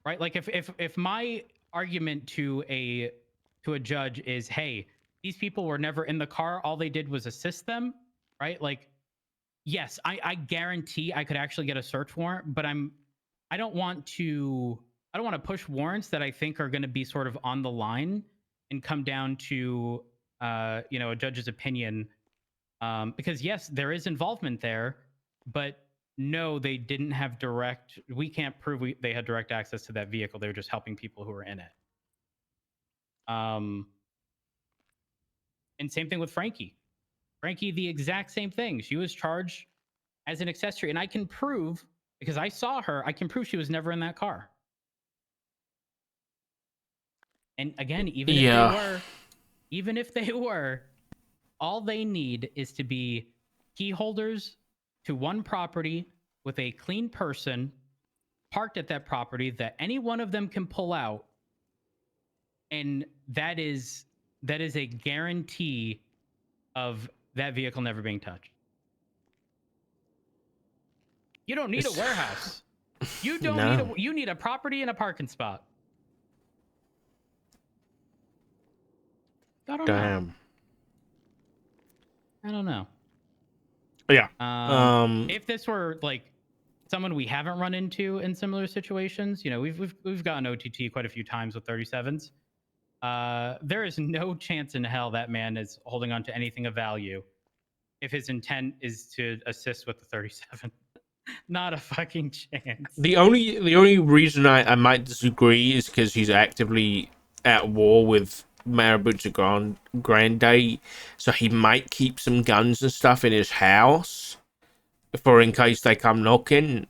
right? Like if my argument to a judge is, hey, these people were never in the car, all they did was assist them, right? Like, yes, I guarantee I could actually get a search warrant, but I don't want to push warrants that I think are going to be sort of on the line and come down to you know, a judge's opinion, because yes, there is involvement there, but no, they didn't have direct. We can't prove they had direct access to that vehicle. They were just helping people who were in it. And same thing with Frankie. Frankie, the exact same thing. She was charged as an accessory, and I can prove, because I saw her, I can prove she was never in that car. And again, even if they were, all they need is to be key holders to one property with a clean person parked at that property that any one of them can pull out, and that is a guarantee of that vehicle never being touched. You don't need a warehouse. You don't you need a property and a parking spot. I don't know. I don't know. Yeah. If this were like someone we haven't run into in similar situations, you know, we've gotten OTT quite a few times with 37s. There is no chance in hell that man is holding on to anything of value if his intent is to assist with the 37. Not a fucking chance. The only reason I might disagree is because he's actively at war with Marabutsa Grande, so he might keep some guns and stuff in his house for in case they come knocking.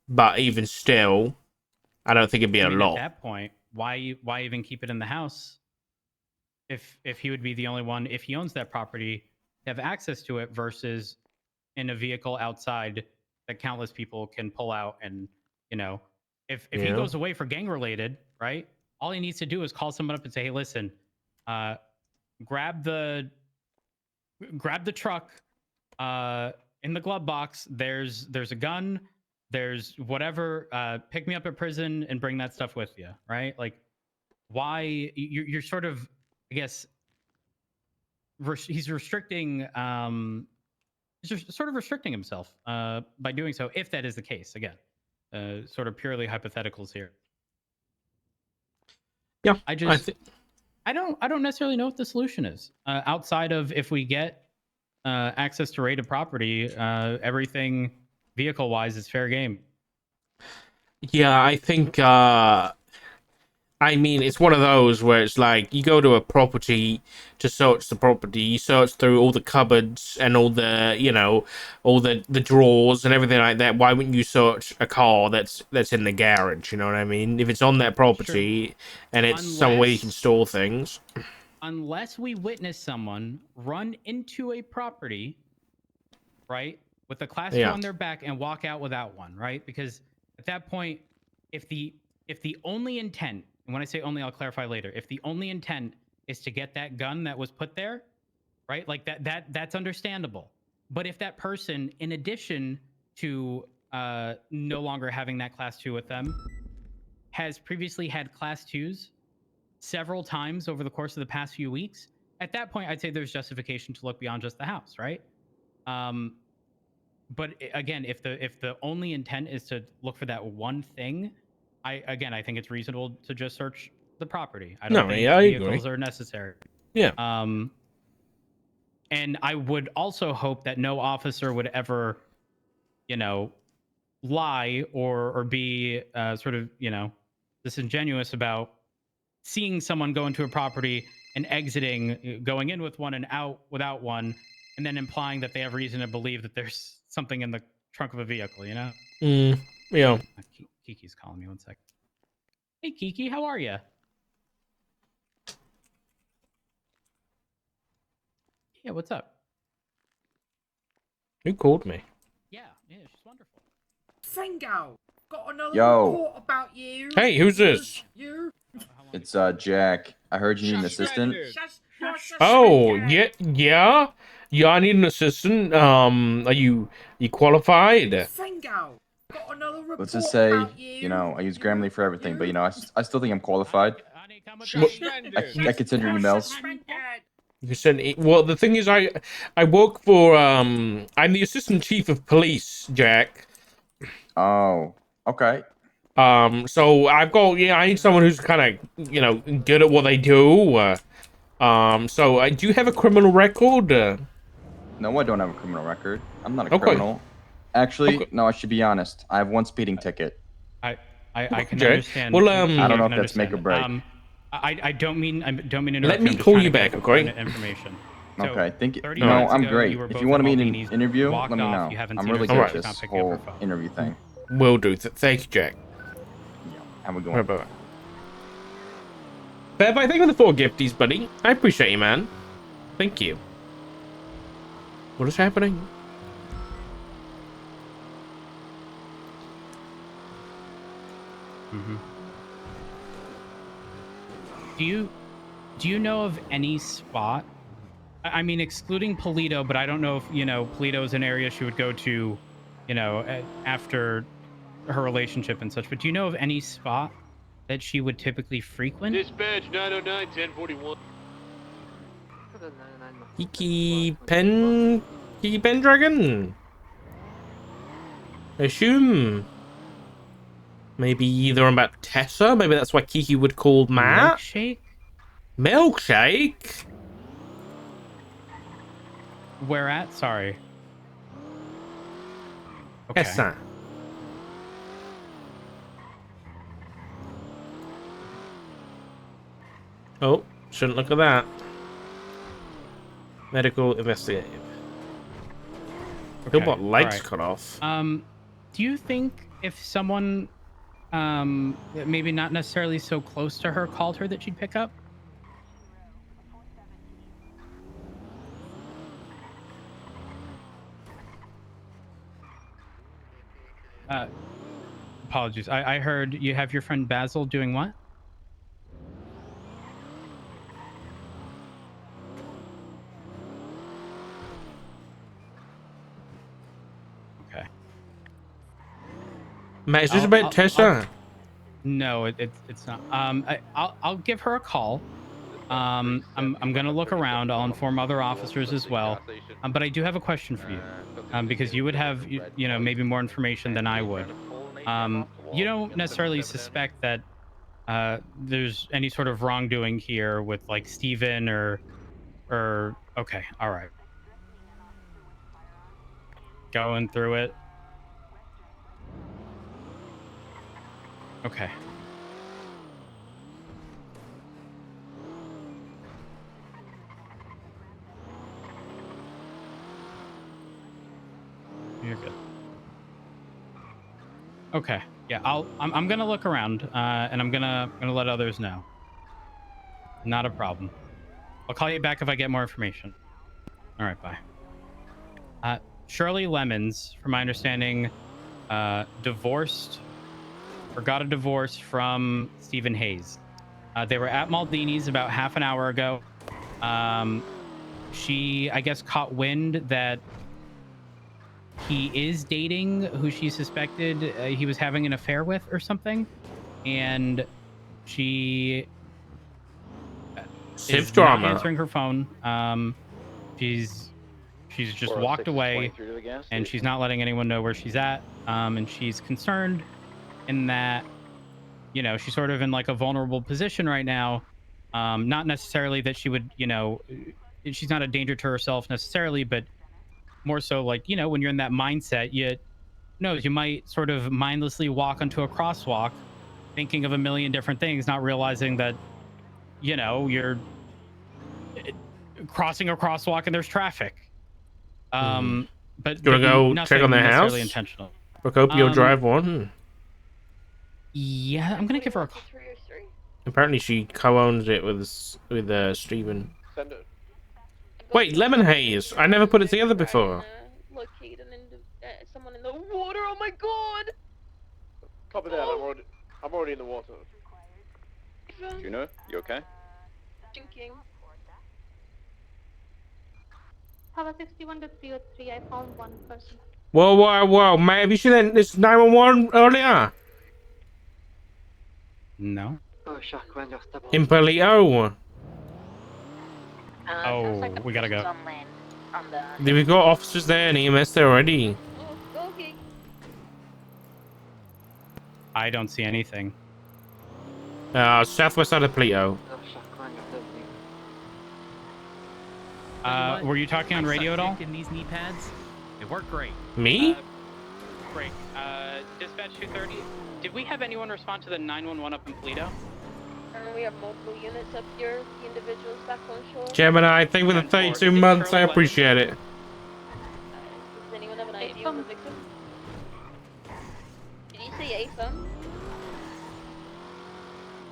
But even still, I don't think it'd be a lot. At that point, why even keep it in the house? If he would be the only one, if he owns that property, to have access to it versus in a vehicle outside that countless people can pull out. And you know, if he goes away for gang related, right? All he needs to do is call someone up and say, hey, listen, grab the truck, in the glove box, there's a gun, there's whatever, pick me up at prison and bring that stuff with you, right? Like, why you're sort of, I guess, he's restricting, he's sort of restricting himself by doing so, if that is the case. Again, sort of purely hypotheticals here. Yeah, I don't necessarily know what the solution is, outside of if we get access to rated property, everything vehicle wise is fair game. Yeah, I think I mean, it's one of those where it's like you go to a property to search the property, you search through all the cupboards and all the, you know, all the drawers and everything like that. Why wouldn't you search a car that's in the garage? You know what I mean? If it's on that property and it's somewhere you can store things. Unless we witness someone run into a property, right, with a class 2 on their back and walk out without one, right? Because at that point, if the only intent, and when I say only, I'll clarify later, if the only intent is to get that gun that was put there, right, like that's understandable. But if that person, in addition to no longer having that class 2 with them, has previously had class 2s several times over the course of the past few weeks, at that point, I'd say there's justification to look beyond just the house, right? But again, if the only intent is to look for that one thing, I think it's reasonable to just search the property. I don't think vehicles are necessary. Yeah. And I would also hope that no officer would ever, you know, lie or be sort of, you know, disingenuous about seeing someone go into a property and exiting, going in with one and out without one, and then implying that they have reason to believe that there's something in the trunk of a vehicle, you know? Yeah. Kiki's calling me, 1 second. Hey, Kiki, how are you? Yeah, what's up? Who called me? Yeah, she's wonderful. Fringo, got another report about you. Hey, who's this? You? It's Jack. I heard you need an assistant. Oh, yeah. I need an assistant. Are you qualified? Fringo. Got another report let's just say, about you know, I use Grammarly for everything, but you know, I still think I'm qualified. Honey, come with I can send your emails. You send it. Well, the thing is, I work for I'm the assistant chief of police, Jack. Oh, okay. So I've got I need someone who's kind of good at what they do. So do you have a criminal record? No, I don't have a criminal record. I'm not a Okay. criminal. Actually, Okay. no, I should be honest. I have one speeding ticket. I can Jack. understand. Well, I don't know can if that's make or understand. break. I don't mean to interrupt. Let me I'm just call trying you to get back, okay? Information. Okay, thank you. 30 No, minutes I'm ago, great. you were If both you want at to meet an Maldini's, interview, walked let me off, know. you haven't I'm seen her really since, good at she's this not picking up her whole phone. interview thing. Will do. Thank you, Jack. Yeah, have a good Right, one. bye. Bev, I think on the 4 gifties, buddy. I appreciate you, man. Thank you. What is happening? Do you know of any spot? I mean, excluding Polito, but I don't know if Polito is an area she would go to, after her relationship and such. But do you know of any spot that she would typically frequent? Dispatch 909 1041. Kiki Pendragon? I assume. Maybe either about Tessa. Maybe that's why Kiki would call Matt. Milkshake? Milkshake? Where at? Sorry. Okay. Tessa. Oh, shouldn't look at that. Medical investigative. Okay. He'll got lights All right. cut off. Do you think if someone, maybe not necessarily so close to her, called her, that she'd pick up? Apologies. I heard you have your friend Basil doing what? Okay. Matt, is this about Tessa? No, it's not. I'll give her a call. I'm gonna look around. I'll inform other officers as well. But I do have a question for you, because you would have maybe more information than I would. You don't necessarily suspect that there's any sort of wrongdoing here with like Steven or okay, all right. Going through it. Okay. You're good. Okay. Yeah, I'm gonna look around, and I'm gonna let others know. Not a problem. I'll call you back if I get more information. All right, bye. Shirley Lemons, from my understanding, divorced or got a divorce from Stephen Hayes. They were at Maldini's about half an hour ago. She, I guess, caught wind that he is dating who she suspected he was having an affair with or something. And she is not answering her phone. She's just walked away, and she's not letting anyone know where she's at. And she's concerned in that, she's sort of in like a vulnerable position right now. Not necessarily that she would, she's not a danger to herself necessarily, but more so like, when you're in that mindset, you might sort of mindlessly walk onto a crosswalk thinking of a million different things, not realizing that, you're crossing a crosswalk and there's traffic. But You wanna go check on their house? Intentional. Procopio Drive 1? Yeah, I'm gonna give her a call. Apparently she co-owns it with Steven. Wait, Lemon Haze! I never put it together before. Locate someone in the water. Oh my god! Copy that. I'm already in the water. Juno, you okay? Drinking. Tower 61 to 303, I found one person. Whoa, mate, have you seen this 911 earlier? No. In Paleo. Oh, we gotta go. We've got officers there and EMS there already. Oh, okay. I don't see anything. Southwest side of Paleo. Were you talking on radio at all? In these knee pads, they work great. Me? Break. Dispatch 230. Did we have anyone respond to the 911 up in Toledo? We have multiple units up here. The individuals back on shore. Gemini, thank you for the 32 months. I appreciate it. Does anyone have an ID on the victim? Did you say AFM?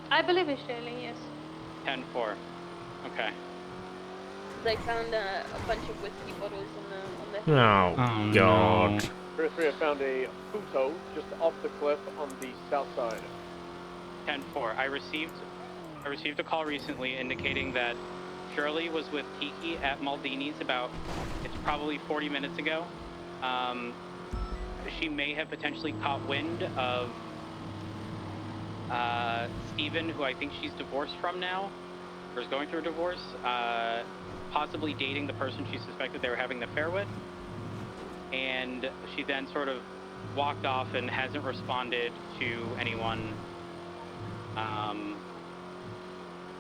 I believe it's Shirley, yes. 10-4. Okay. I found a bunch of whiskey bottles on the Oh, God. No. 3 I found a Futo just off the cliff on the south side. 10-4. I received a call recently indicating that Shirley was with Kiki at Maldini's it's probably 40 minutes ago. She may have potentially caught wind of Steven, who I think she's divorced from now, or is going through a divorce, possibly dating the person she suspected they were having the affair with. And she then sort of walked off and hasn't responded to anyone.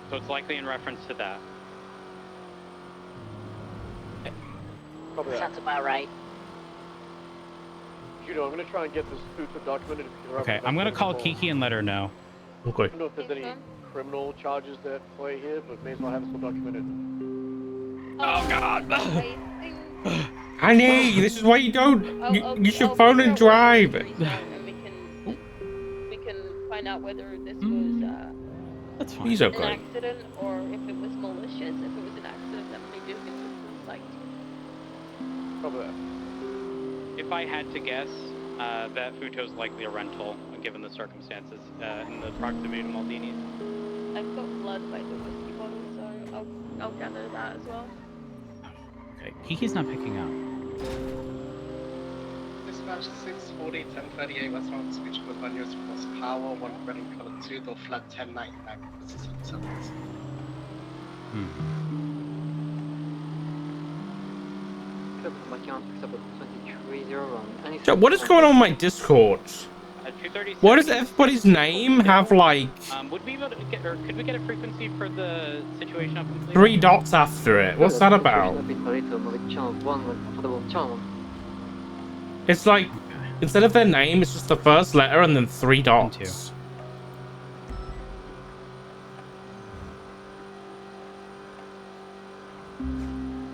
So it's likely in reference to that. Sounds about right. Judo, I'm going to try and get this Futo documented. Okay, I'm gonna call Kiki and let her know. Okay. I don't know if there's any criminal charges that play here, but may as well have this all documented. Oh, God! Honey, this is why you don't. You should phone and drive. And we can find out whether this was That's fine. He's an okay. accident or if it was malicious. If it was an accident, definitely do consistent like. Cover that. If I had to guess, that Futo's likely a rental, given the circumstances in the proximity to Maldini's. I've got blood by the whiskey bottle, so I'll gather that as well. Okay, Kiki's not picking up. Dispatch 640 1038 West Mountain Speech with 1 years plus power, 1 red and color 2, though flat 1099. This is intelligence. So what is going on my Discord? What does everybody's name have like Would we be able to get, or could we get a frequency for the situation up in Toledo? 3 dots after it? What's that about? It's like instead of their name, it's just the first letter and then 3 dots.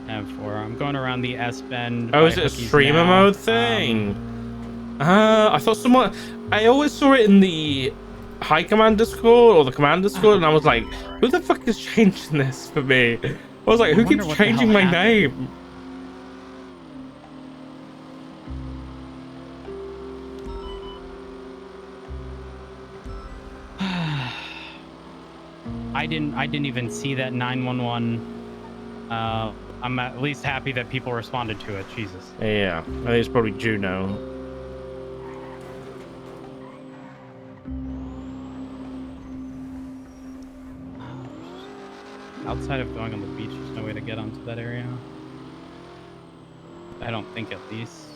I'm going around the S bend. Oh, is it a streamer mode thing? I thought someone. I always saw it in the high command Discord or the command Discord, and I was like, "Who the fuck is changing this for me?" I was like, "Who keeps changing my name?" I didn't even see that 911. I'm at least happy that people responded to it. Jesus. Yeah, I think it's probably Juno. Outside of going on the beach, there's no way to get onto that area. I don't think, at least.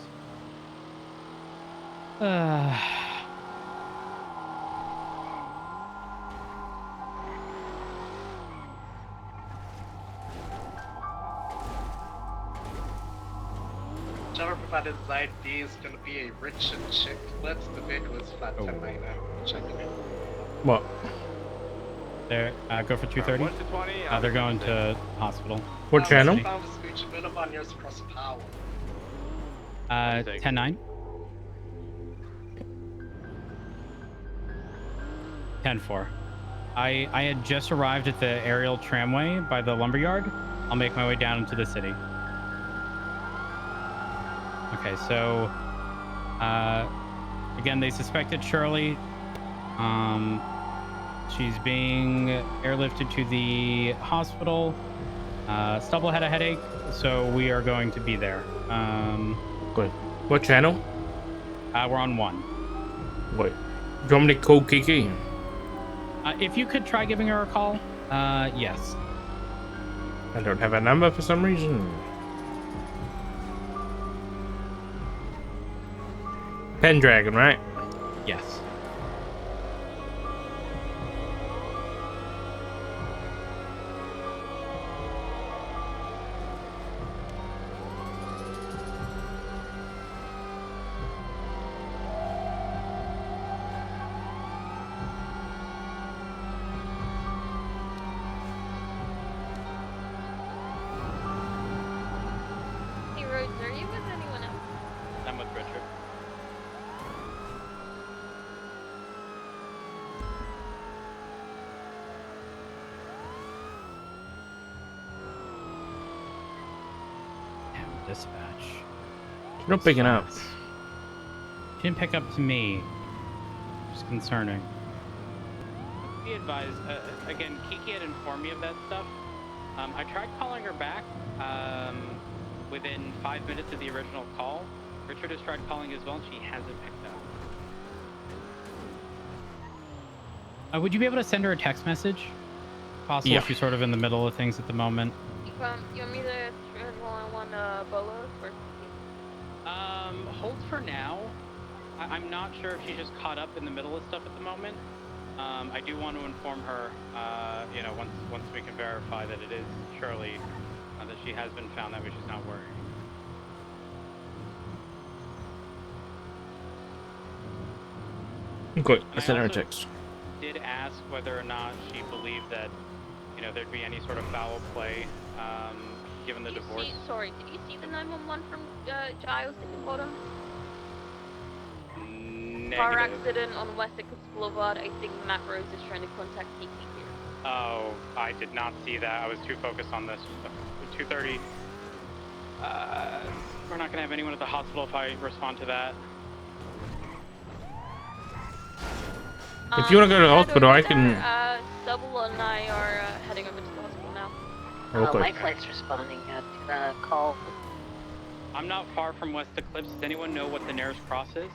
Whichever provided his ID is going to be a rich and chick. Let's the vehicle is flat 1099. Check it out. What? There, go for 230. They're going to hospital. What channel? Found the speech, a bit of on yours across power. 10-9. 10-4. I had just arrived at the aerial tramway by the lumberyard. I'll make my way down into the city. Okay, so again, they suspected Shirley. She's being airlifted to the hospital. Stubble had a headache, so we are going to be there. Good. What channel? We're on 1. Wait. Do you want me to call Kiki? If you could try giving her a call, yes. I don't have a number for some reason. Pendragon, right? Yes. Hey, Rhodes, are you with anyone else? I'm with Richard. Damn, dispatch. You're not picking up. Sucks. She didn't pick up to me. It's concerning. Be advised, again, Kiki had informed me of that stuff. I tried calling her back within 5 minutes of the original call. Richard has tried calling as well, and she hasn't picked up. Would you be able to send her a text message? Possible. Yeah. She's sort of in the middle of things at the moment. You want me to travel on Bolo or? Hold for now. I'm not sure if she's just caught up in the middle of stuff at the moment. I do want to inform her, you know, once we can verify that it is Shirley, that she has been found, that way she's not worried. Good. I And sent her a also text. did ask whether or not she believed that, you know, there'd be any sort of foul play, given the divorce. Sorry, did you see the 911 from Giles at the bottom? Car accident on West Essex Boulevard. I think Matt Rose is trying to contact Kiki here. Oh, I did not see that. I was too focused on this. 2:30. We're not gonna have anyone at the hospital if I respond to that. If you want to go to the hospital, I can. Double and I are heading over to the hospital now. Okay. My flight's responding to the call. I'm not far from West Eclipse. Does anyone know what the nearest cross is?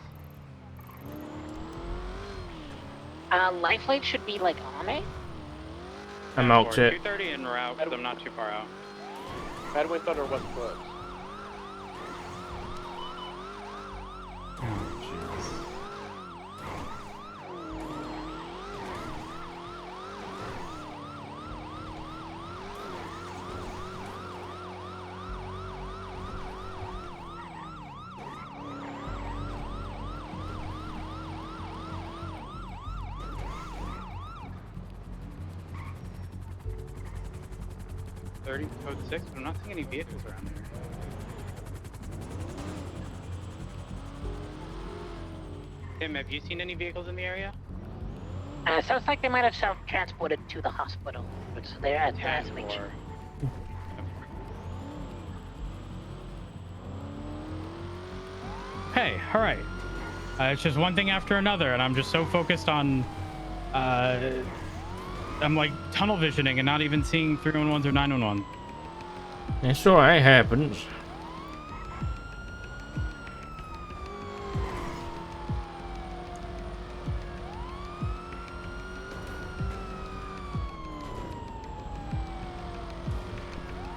Life flight should be like on it. I'm out it. 2:30 en route, so I'm not too far out. Headway Thunder West Eclipse. Code 6, but I'm not seeing any vehicles around there. Tim, have you seen any vehicles in the area? Sounds like they might have self-transported to the hospital. So they're at the make sure. Hey, alright. It's just one thing after another, and I'm just so focused on, I'm like tunnel visioning and not even seeing 311s or 911. It's alright, it happens.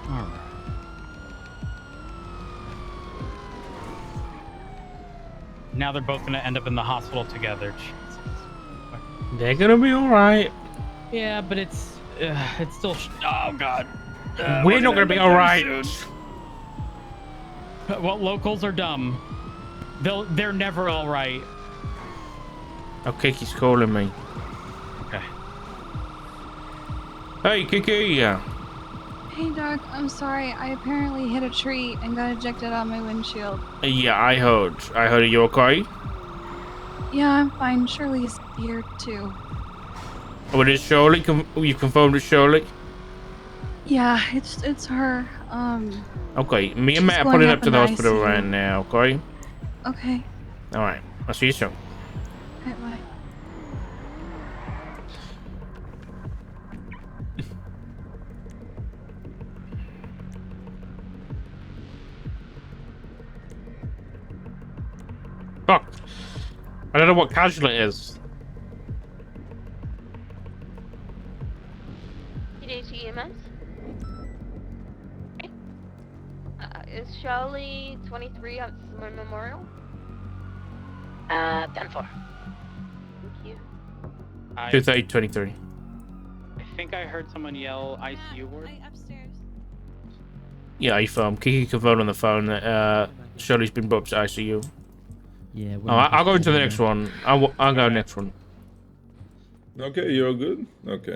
Alright. Now they're both gonna end up in the hospital together. Jesus. They're gonna be alright. Yeah, but it's still. Oh God. We're not gonna be alright. Well, locals are dumb. They're never all right. Oh, Kiki's calling me. Okay. Hey, Kiki. Hey, Doc. I'm sorry. I apparently hit a tree and got ejected on my windshield. Yeah, I heard. Are you okay? Yeah, I'm fine. Shirley's here too. What is Shirley? You confirmed it's Shirley? Yeah, it's her. Okay, me and She's Matt are going pulling up up to in the the hospital ICU. right now, okay? Okay. Alright, I'll see you soon. Okay, bye. I don't know what casual it is. PDH EMS? Okay. Is Charlie 23 at Simon Memorial? 10-4. Thank you. 230-23. I think I heard someone yell ICU ward. Upstairs. Yeah, I phone. Kiki confirmed on the phone. Shirley's been brought to ICU. Yeah. Oh, I'll go into the next one. I'll go next one. Okay, you're good? Okay.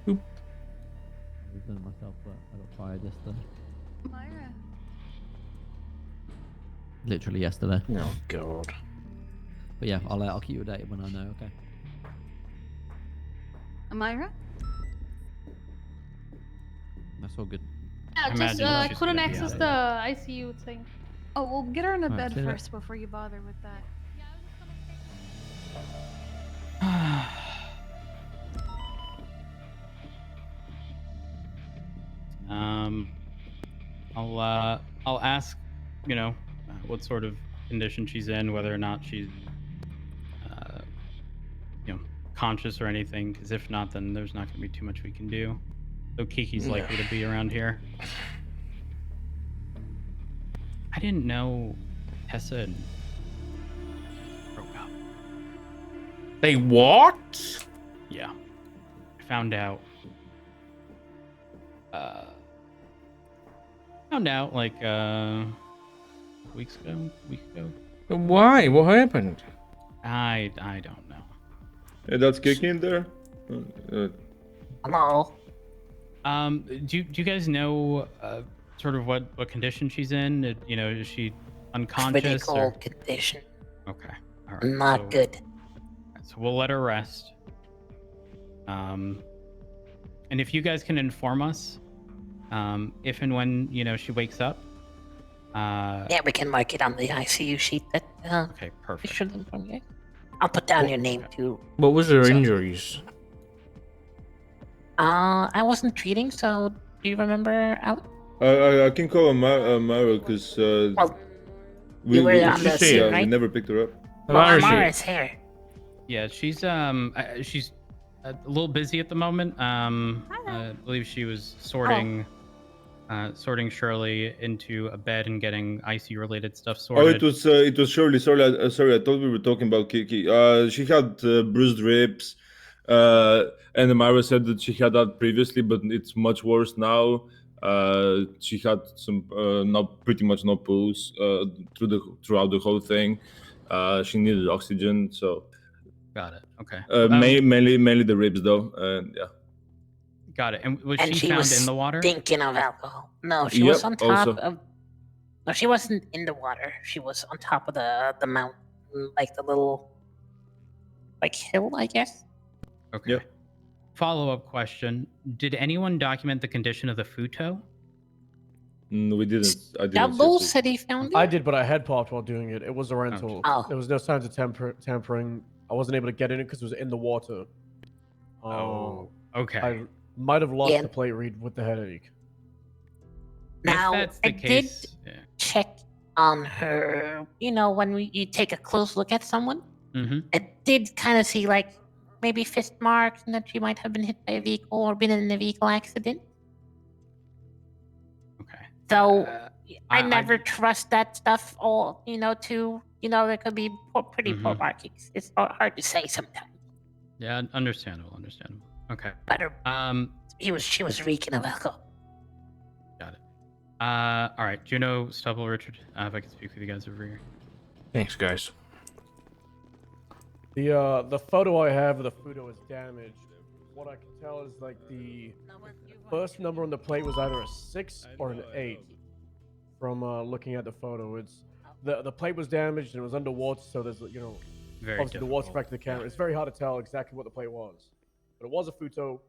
I've done it myself, but I got fired yesterday. Myra. Literally yesterday. Oh god. But yeah, I'll keep you updated when I know. Okay. Myra? That's all good. Yeah, just she's couldn't gonna be access out the ICU thing. Oh, well, get her in the Alright, bed see you first before you bother with that. I'll ask, you know, what sort of condition she's in, whether or not she's, you know, conscious or anything. Because if not, then there's not going to be too much we can do. So Kiki's likely to be around here. I didn't know Tessa and broke up. They what? Yeah, I found out. Found out like week ago. Why? What happened? I don't know. Hey, that's kicking there? Hello. Do you guys know sort of what condition she's in? You know, is she unconscious? Critical Or... condition. Okay, all right. Not good. So we'll let her rest. And if you guys can inform us, if and when she wakes up. Yeah, we can mark it on the ICU sheet. That okay, perfect. should inform you. I'll put down your name too. What was her injuries? I wasn't treating, so do you remember out? I can call Mara because Well, you were on the scene, we right? never picked her up. Well, Mara's here. Yeah, she's a little busy at the moment. I believe she was sorting Shirley into a bed and getting ICU related stuff sorted. Oh, it was Shirley. Sorry, I thought we were talking about Kiki. She had bruised ribs, and Mara said that she had that previously, but it's much worse now. She had some pretty much no pulse throughout the whole thing. She needed oxygen, so. Got it. Okay. Mainly the ribs though, yeah. Got it. And was And she found in the water? Stinking of alcohol. No, she was on top of. No, she wasn't in the water. She was on top of the mountain, like the little, hill, I guess. Okay. Yep. Follow-up question: did anyone document the condition of the futo? We didn't. I didn't. Double said he found it. I did, but I had popped while doing it. It was a rental. Oh. There was no signs of tampering. I wasn't able to get in it because it was in the water. Okay. I might have lost the plate read with the headache. Now, if that's the case, check on her. You know, when you take a close look at someone, it did kind of see maybe fist marks and that she might have been hit by a vehicle or been in a vehicle accident. Okay. So I never trust that stuff. Or there could be pretty poor markings. It's hard to say sometimes. Yeah, understandable. Okay. But she was reeking of alcohol. Got it. All right, Juno, Stubble, Richard, if I can speak with you guys over here. Thanks, guys. The photo I have of the futo is damaged. What I can tell is the first number on the plate was either a 6 or an 8. From looking at the photo, it's the plate was damaged and it was underwater, so there's Very obviously the water back to the camera. It's very hard to tell exactly what the plate was, but it was a futo.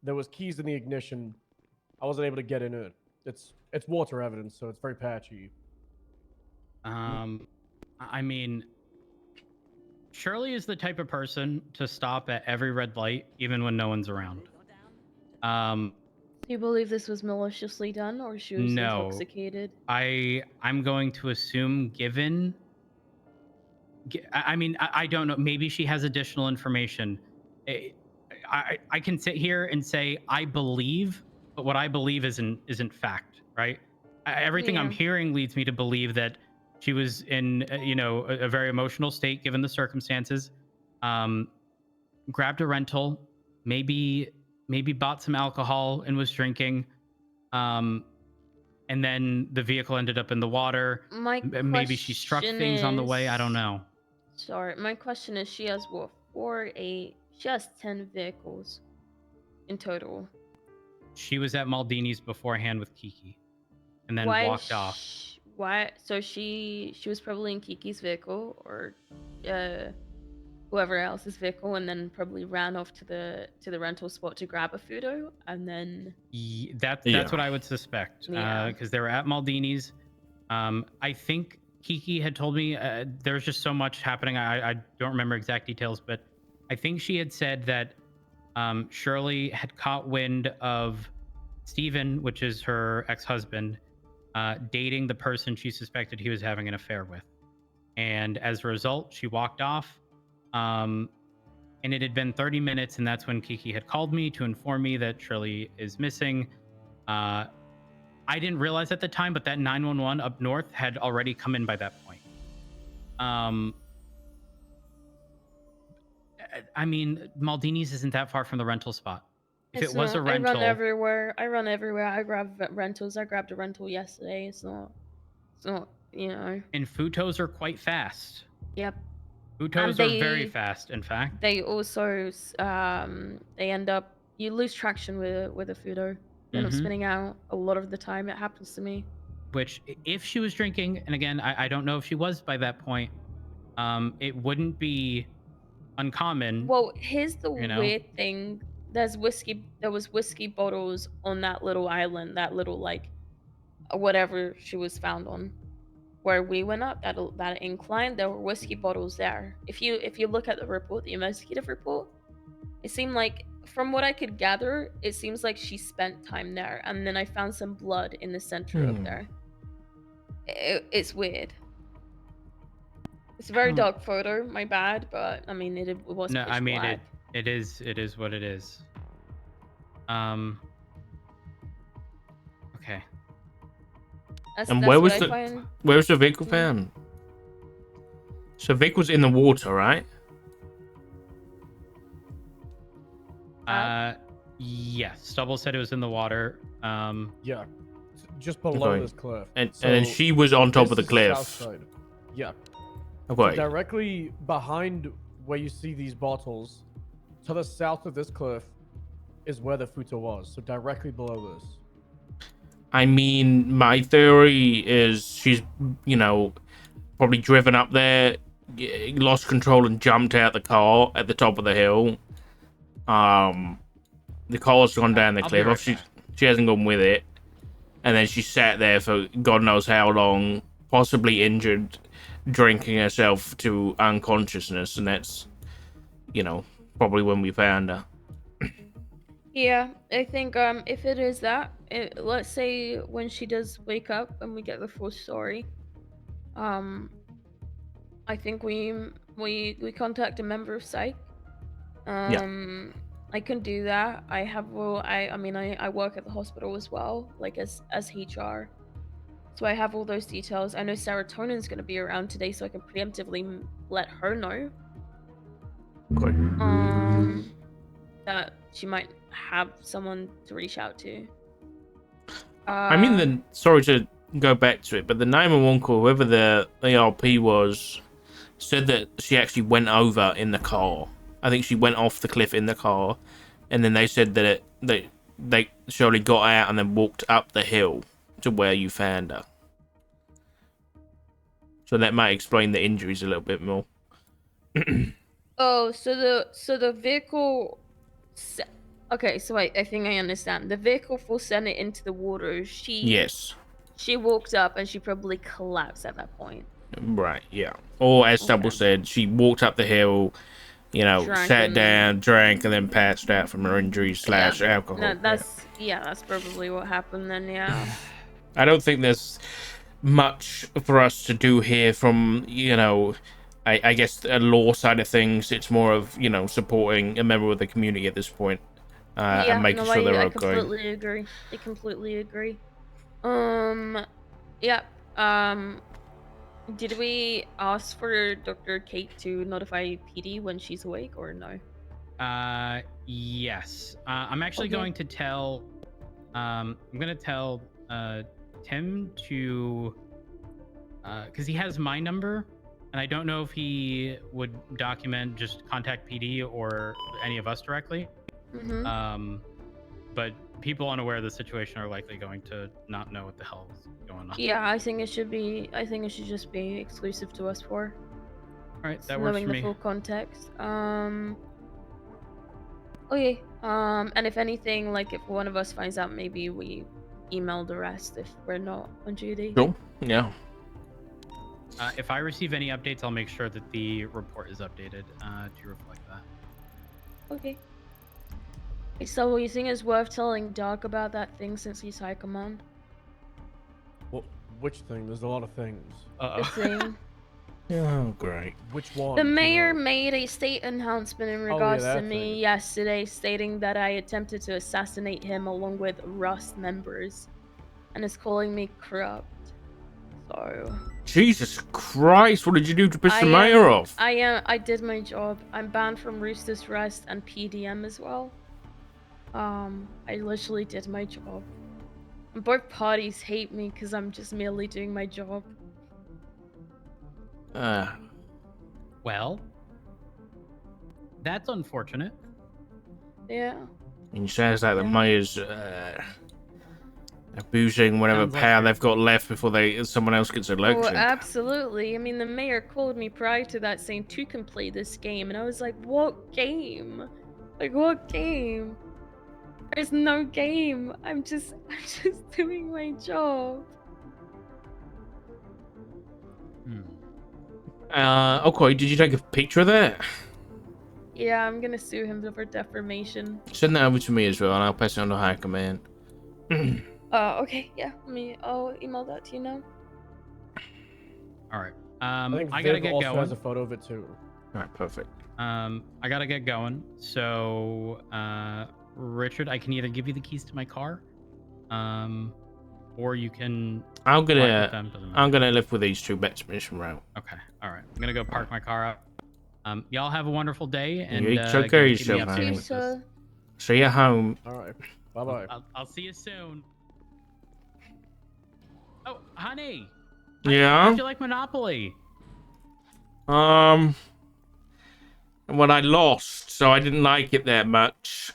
There was keys in the ignition. I wasn't able to get in it. It's water evidence, so it's very patchy. I mean, Shirley is the type of person to stop at every red light, even when no one's around. Do you believe this was maliciously done, or she was No. intoxicated? I'm going to assume, given. I mean, I don't know. Maybe she has additional information. I can sit here and say I believe, but what I believe isn't fact, right? Everything I'm Yeah. hearing leads me to believe that she was in, a very emotional state given the circumstances. Grabbed a rental, maybe bought some alcohol and was drinking. And then the vehicle ended up in the water. Maybe she struck things on the way. I don't know. Sorry, my question is, she has what? She has 10 vehicles in total. She was at Maldini's beforehand with Kiki, and then walked off. Why? So she was probably in Kiki's vehicle, or whoever else's vehicle, and then probably ran off to the rental spot to grab a photo, and then. That's what I would suspect. Yeah. Because they were at Maldini's. I think Kiki had told me there was just so much happening. I don't remember exact details, but I think she had said that Shirley had caught wind of Steven, which is her ex-husband, dating the person she suspected he was having an affair with. And as a result, she walked off. And it had been 30 minutes, and that's when Kiki had called me to inform me that Shirley is missing. I didn't realize at the time, but that 911 up north had already come in by that point. I mean, Maldini's isn't that far from the rental spot. If it was a rental, I run everywhere. I grab rentals. I grabbed a rental yesterday. It's not. And Futos are quite fast. Yep. Futos are very fast, in fact. They also, they end up, you lose traction with a Futo. They end up spinning out a lot of the time. It happens to me. Which, if she was drinking, and again, I don't know if she was by that point, it wouldn't be uncommon. Well, here's the weird thing. There was whiskey bottles on that little island, that little, like, whatever she was found on. Where we went up, that incline, there were whiskey bottles there. If you look at the report, the investigative report, it seemed like, from what I could gather, it seems like she spent time there, and then I found some blood in the center of there. It's weird. It's a very dark photo, my bad, but I mean it was. No, pitch I mean black. it is what it is. Okay. And where was the vehicle found? So vehicle's in the water, right? Yes. Stubble said it was in the water. Yeah, just below this cliff. And then she was on top of the cliff. South side. Yeah. Okay. So directly behind where you see these bottles, to the south of this cliff, is where the Futo was. So directly below this. I mean, my theory is she's, probably driven up there, lost control and jumped out the car at the top of the hill. The car's gone down the cliff. Obviously, she hasn't gone with it. And then she sat there for God knows how long, possibly injured, drinking herself to unconsciousness. And that's, probably when we found her. Yeah, I think if it is that, let's say when she does wake up and we get the full story, I think we contact a member of psych. I can do that. I work at the hospital as well, like as HR. So I have all those details. I know Serotonin's going to be around today, so I can preemptively let her know. Okay. That she might have someone to reach out to. Sorry to go back to it, but the 911 call, whoever the ARP was, said that she actually went over in the car. I think she went off the cliff in the car, and then they said that they surely got out and then walked up the hill to where you found her. So that might explain the injuries a little bit more. Oh, so the vehicle. Okay, so I think I understand. The vehicle full sent it into the water. Yes. She walked up and she probably collapsed at that point. Right. Yeah. Or as Stubble said, she walked up the hill, you know, Drank sat and- down, drank, and then passed out from her injuries / alcohol. No, that's that's probably what happened then. Yeah. I don't think there's much for us to do here from, you know, I guess a law side of things. It's more of, you know, supporting a member of the community at this point, and making sure they're I okay. completely agree. I completely agree. Yeah. Did we ask for Dr. Kate to notify PD when she's awake or no? Yes. I'm actually Okay. going to tell. I'm gonna tell Tim to, because he has my number, and I don't know if he would document just contact PD or any of us directly. But people unaware of the situation are likely going to not know what the hell is going on. Yeah, I think it should be. I think it should just be exclusive to us four. All right, that works Knowing for the me. full context. Okay. And if anything, like if one of us finds out, maybe we email the rest if we're not on duty. Cool. Yeah. If I receive any updates, I'll make sure that the report is updated to reflect that. Okay. So you think it's worth telling Doc about that thing since he's high command? Well, which thing? There's a lot of things. The thing. Oh, great. Which one? The do you mayor know? made a state announcement in Oh, yeah, regards to that me thing. yesterday, stating that I attempted to assassinate him along with Rust members, and is calling me corrupt. So Jesus Christ! What did you do to piss the mayor off? I did my job. I'm banned from Rooster's Rest and PDM as well. I literally did my job. And both parties hate me because I'm just merely doing my job. Well, that's unfortunate. Yeah. And it sounds like the mayor's abusing whatever power they've got left before someone else gets Oh, elected. absolutely. I mean, the mayor called me prior to that saying to can play this game, and I was like, what game? Like, what game? There's no game. I'm just doing my job. Okay, did you take a picture of that? Yeah, I'm gonna sue him for defamation. Send that over to me as well, and I'll pass it on to high command. Okay, yeah. I'll email that to you now. All right. I think I gotta Viv get also going. has a photo of it too. All right, perfect. I gotta get going. So, Richard, I can either give you the keys to my car, or you can. I'm park with them, doesn't matter. gonna live with these two bets mission route. Okay. All right. I'm gonna go park my car out. Y'all have a wonderful day, and You take care of keep me yourself, updated honey. with this. See you home. All right. Bye bye. I'll see you soon. Oh, honey. Yeah. How'd you like Monopoly? Well, I lost, so I didn't like it that much.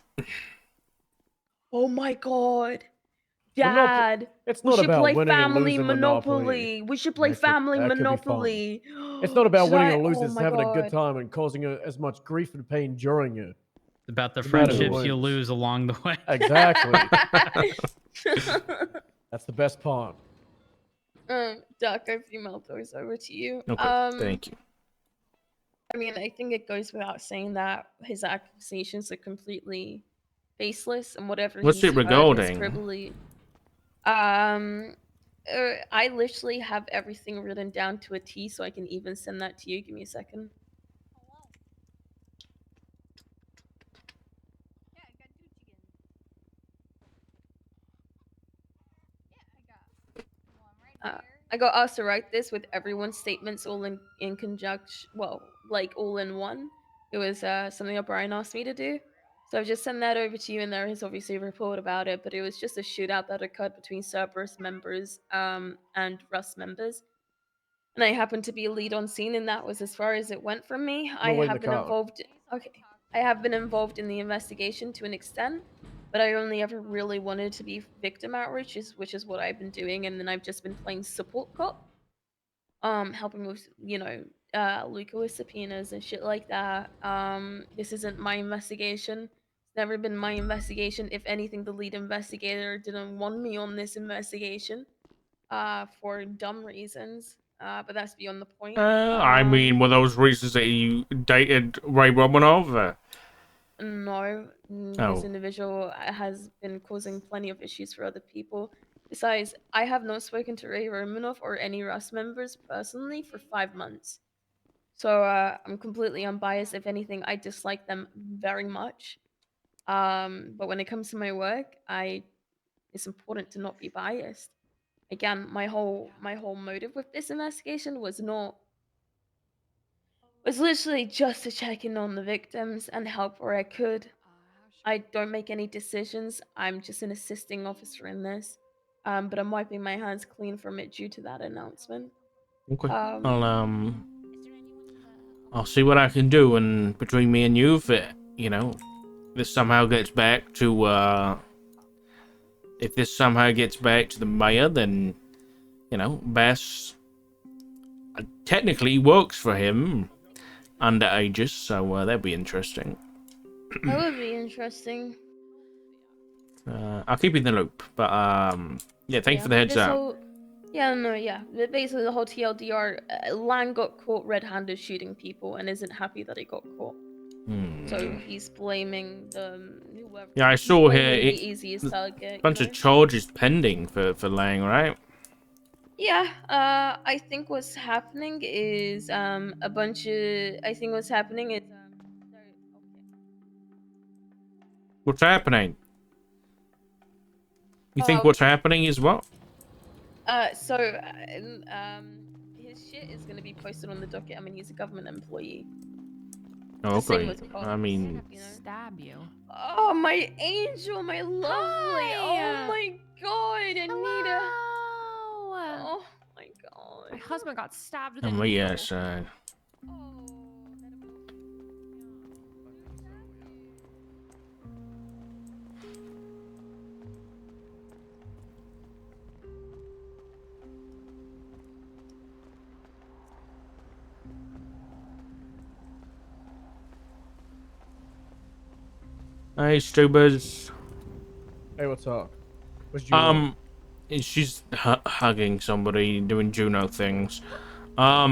Oh my god. Dad, It's we not should about play winning and Family losing Monopoly. We should play That could- Family that could be fun. Monopoly. It's not about Should winning I- or losing. oh It's my having a God. good time and causing as much grief and pain during it. It's about the No matter who friendships you wins. lose along the way. Exactly. That's the best part. Doc, I've emailed those over to you. Okay, thank you. I mean, I think it goes without saying that his accusations are completely baseless, and whatever What's he's it heard is regarding? probably. I literally have everything written down to a T, so I can even send that to you. Give me a second. I got asked to write this with everyone's statements all in conjunction. Well, like all in one. It was something that Brian asked me to do. So I've just sent that over to you, and there is obviously a report about it. But it was just a shootout that occurred between Cerberus members and Rust members. And I happened to be a lead on scene, and that was as far as it went from me. I wait in have the been car. involved. Okay, I have been involved in the investigation to an extent, but I only ever really wanted to be victim outreach, which is what I've been doing, and then I've just been playing support cop, helping with Luca with subpoenas and shit like that. This isn't my investigation. It's never been my investigation. If anything, the lead investigator didn't want me on this investigation, for dumb reasons. but that's beyond the point. I mean, were those reasons that you dated Ray Romanov? No, Oh. this individual has been causing plenty of issues for other people. Besides, I have not spoken to Ray Romanov or any Rust members personally for 5 months. So I'm completely unbiased. If anything, I dislike them very much. But when it comes to my work, it's important to not be biased. Again, my whole motive with this investigation was literally just to check in on the victims and help where I could. I don't make any decisions. I'm just an assisting officer in this. But I'm wiping my hands clean from it due to that announcement. Okay. I'll see what I can do, and between me and you, if it, this somehow gets back to if this somehow gets back to the mayor, then Bass technically works for him under Aegis, so that'd be interesting. That would be interesting. I'll keep you in the loop, but yeah, thank you for the heads up. Basically, the whole TLDR, Lang got caught red-handed shooting people and isn't happy that he got caught. So he's blaming whoever. Yeah, I saw here the easiest target. Bunch of charges pending for Lang, right? Yeah, I think what's happening is What's happening? You think what's happening is what? His shit is gonna be posted on the docket. I mean, he's a government employee. Oh, okay. I mean, stab you. Oh, my angel, my lovely. Hi. Oh my god, Anita. Hello. Oh my god. My husband got stabbed with a oh needle. yes. Hey, Stubers. Hey, what's up? What's Juno? She's hugging somebody, doing Juno things. I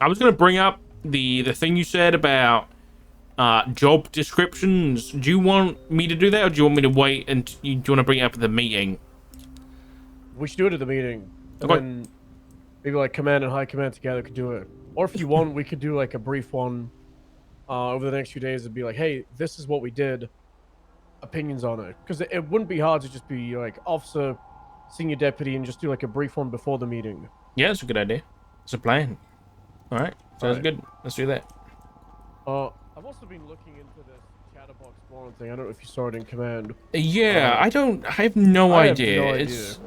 was gonna bring up the thing you said about job descriptions. Do you want me to do that, or do you want me to wait and do you want to bring it up at the meeting? We should do it at the meeting. And Okay. then maybe like command and high command together could do it. Or if you want, we could do like a brief one over the next few days and be like, hey, this is what we did. Opinions on it. Because it wouldn't be hard to just be like officer, senior deputy, and just do like a brief one before the meeting. Yeah, it's a good idea. It's a plan. All right, sounds good. Let's do that. I've also been looking into this chatterbox warrant thing. I don't know if you saw it in command. Yeah, I have no idea. It's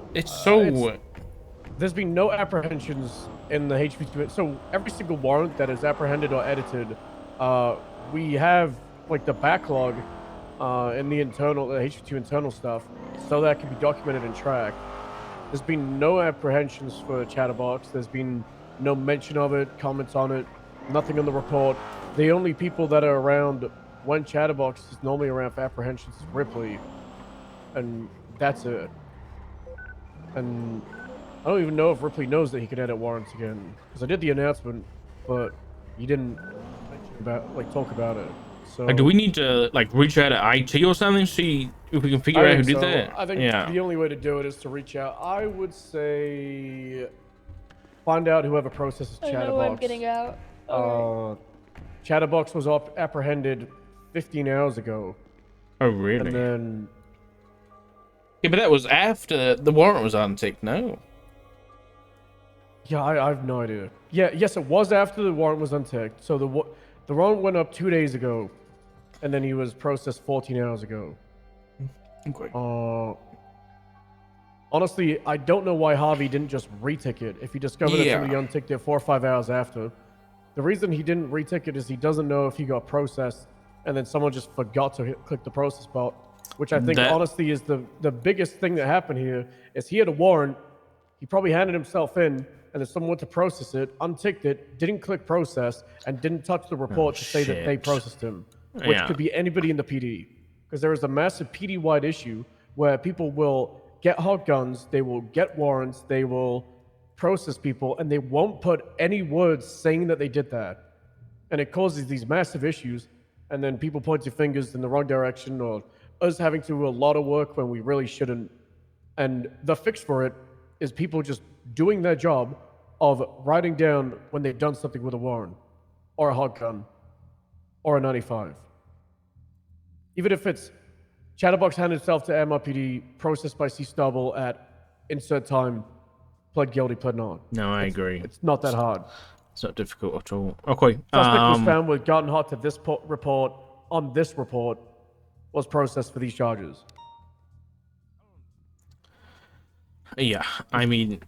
so. There's been no apprehensions in the HB2. So every single warrant that is apprehended or edited, we have like the backlog in the internal, the HB2 internal stuff, so that can be documented and tracked. There's been no apprehensions for Chatterbox. There's been no mention of it, comments on it, nothing on the report. The only people that are around when Chatterbox is normally around for apprehensions is Ripley, and that's it. And I don't even know if Ripley knows that he can edit warrants again, because I did the announcement, but he didn't talk about it. So Like, do we need to reach out to IT or something, see if we can figure out who did that? I think the only way to do it is to reach out. I would say find out whoever processes Chatterbox. I know I'm getting out. Chatterbox was apprehended 15 hours ago. Oh, really? And then... Yeah, but that was after the warrant was unticked, no? Yeah, I have no idea. Yeah, yes, it was after the warrant was unticked. So the warrant went up 2 days ago, and then he was processed 14 hours ago. Okay. Honestly, I don't know why Harvey didn't just reticket if he discovered that somebody unticked it 4 or 5 hours after. The reason he didn't reticket is he doesn't know if he got processed and then someone just forgot to click the process button, which I think honestly is the biggest thing that happened here. Is he had a warrant, he probably handed himself in, and then someone went to process it, unticked it, didn't click process, and didn't touch the report to say that they processed him, which could be anybody in the PD. Because there is a massive PD-wide issue where people will get hot guns, they will get warrants, they will process people, and they won't put any words saying that they did that. And it causes these massive issues, and then people point their fingers in the wrong direction, or us having to do a lot of work when we really shouldn't. And the fix for it is people just doing their job of writing down when they've done something with a warrant, or a hot gun, or a 95. Even if it's Chatterbox handed itself to MRPD, processed by C Stubble at insert time, pled guilty, pled not. No, I agree. It's not that hard. It's not difficult at all. Okay. Suspect was found with gotten hot to this report, on this report, was processed for these charges. Yeah, I mean,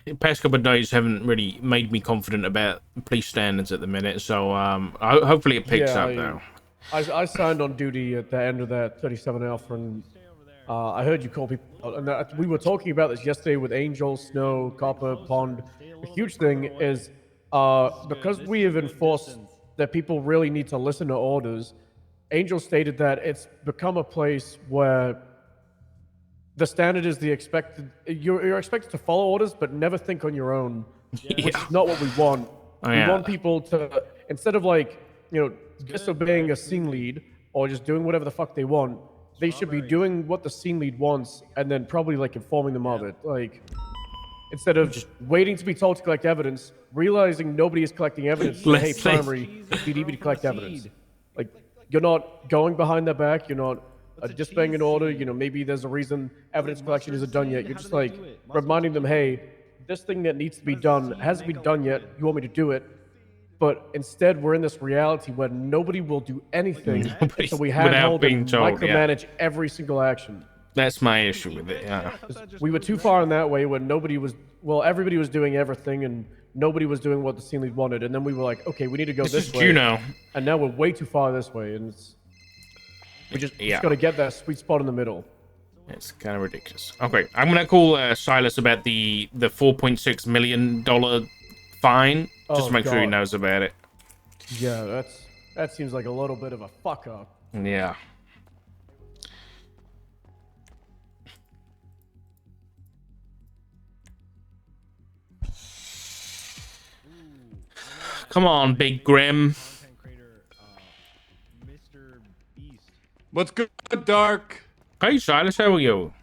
the past couple of days haven't really made me confident about police standards at the minute, so hopefully it picks up now. I signed on duty at the end of that 37 Alpha, and I heard you call people, and we were talking about this yesterday with Angel, Snow, Copper, Pond. The huge thing is, because we have enforced that people really need to listen to orders, Angel stated that it's become a place where the standard is the expected. You're expected to follow orders, but never think on your own, which is not what we want. We want people to, instead of disobeying a scene lead or just doing whatever the fuck they want, they should be doing what the scene lead wants and then probably informing them of it. Instead of just waiting to be told to collect evidence, realizing nobody is collecting evidence. Hey, primary, you need me to collect evidence. You're not going behind their back. You're not disobeying an order. Maybe there's a reason evidence collection isn't done yet. You're just reminding them, hey, this thing that needs to be done hasn't been done yet. You want me to do it? But instead, we're in this reality where nobody will do anything, so we handhold and micromanage every single action. That's my issue with it, yeah. We were too far in that way when everybody was doing everything and nobody was doing what the scene lead wanted, and then we were like, okay, we need to go this way. Juno. And now we're way too far this way, and we just got to get that sweet spot in the middle. It's kind of ridiculous. Okay, I'm gonna call Silas about the $4.6 million fine. Just to make sure he knows about it. Yeah, that seems like a little bit of a fuck up. Yeah. Come on, Big Grim. What's good, Dark? Hey, Silas, how are you?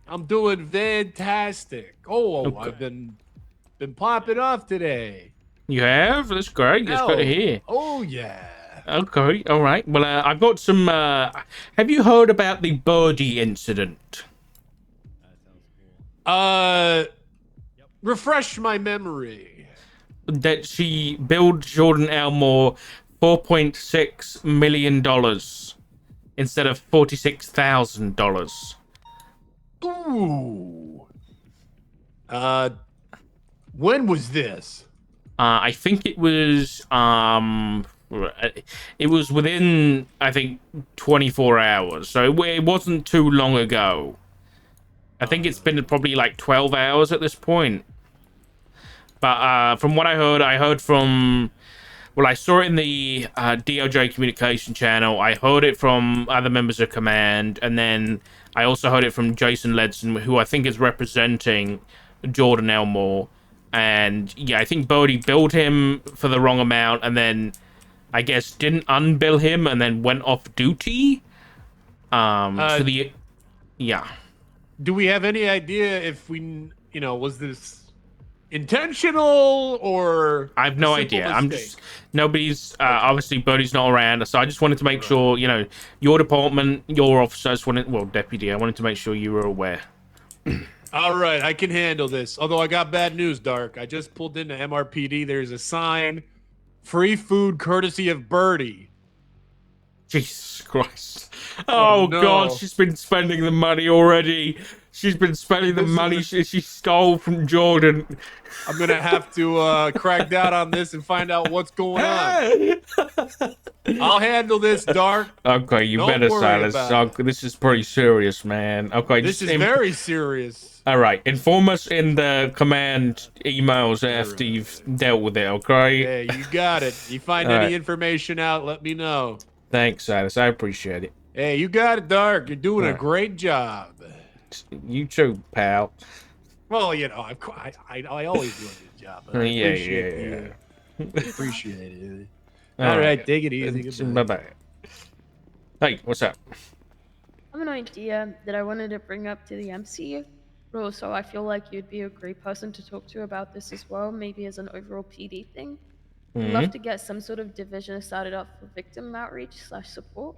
I'm doing fantastic. Oh, okay. I've been popping off today. You have? That's great. That's good to hear. Oh, yeah. Okay, all right. Well, I've got some... have you heard about the Birdie incident? Refresh my memory. That she billed Jordan Elmore $4.6 million instead of $46,000. Ooh. When was this? I think it was within, I think, 24 hours. So it wasn't too long ago. I think it's been probably 12 hours at this point. But from what I heard from... Well, I saw it in the DOJ communication channel. I heard it from other members of command. And then I also heard it from Jason Ledson, who I think is representing Jordan Elmore. And yeah, I think Bodie billed him for the wrong amount and then I guess didn't unbill him and then went off duty. Yeah. Do we have any idea if was this intentional or... I have no idea. Nobody's, obviously Bodie's not around, so I just wanted to make sure, your department, your officers deputy, I wanted to make sure you were aware. All right, I can handle this. Although I got bad news, Dark. I just pulled into MRPD. There's a sign, free food courtesy of Birdie. Jesus Christ. Oh no. God, she's been spending the money already. She's been spending the money she stole from Jordan. I'm going to have to crack down on this and find out what's going on. I'll handle this, Dark. Okay, you better, Silas. This is pretty serious, man. Okay, this is very serious. All right, inform us in the command emails after you've dealt with it, okay? Yeah, you got it. You find any information out, let me know. Thanks, Silas. I appreciate it. Hey, you got it, Dark. You're doing a great job. You too, pal. Well, you know, I always do a good job. But I appreciate appreciate it. All right, take it easy. Bye bye. Hey, what's up? I have an idea that I wanted to bring up to the MC, but also I feel like you'd be a great person to talk to about this as well, maybe as an overall PD thing. I'd love to get some sort of division started up for victim outreach / support.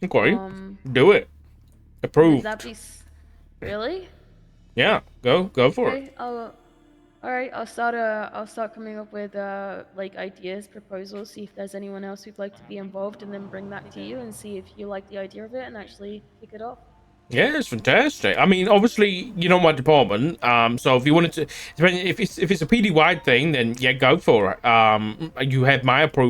Okay, do it. Approved. Would that be really? Yeah, go for it. Okay, all right. I'll start coming up with like ideas, proposals. See if there's anyone else who'd like to be involved, and then bring that to you and see if you like the idea of it and actually kick it off. Yeah, it's fantastic. I mean, obviously, you know my department. So if you wanted to, if it's a PD wide thing, then yeah, go for it. You have my approval.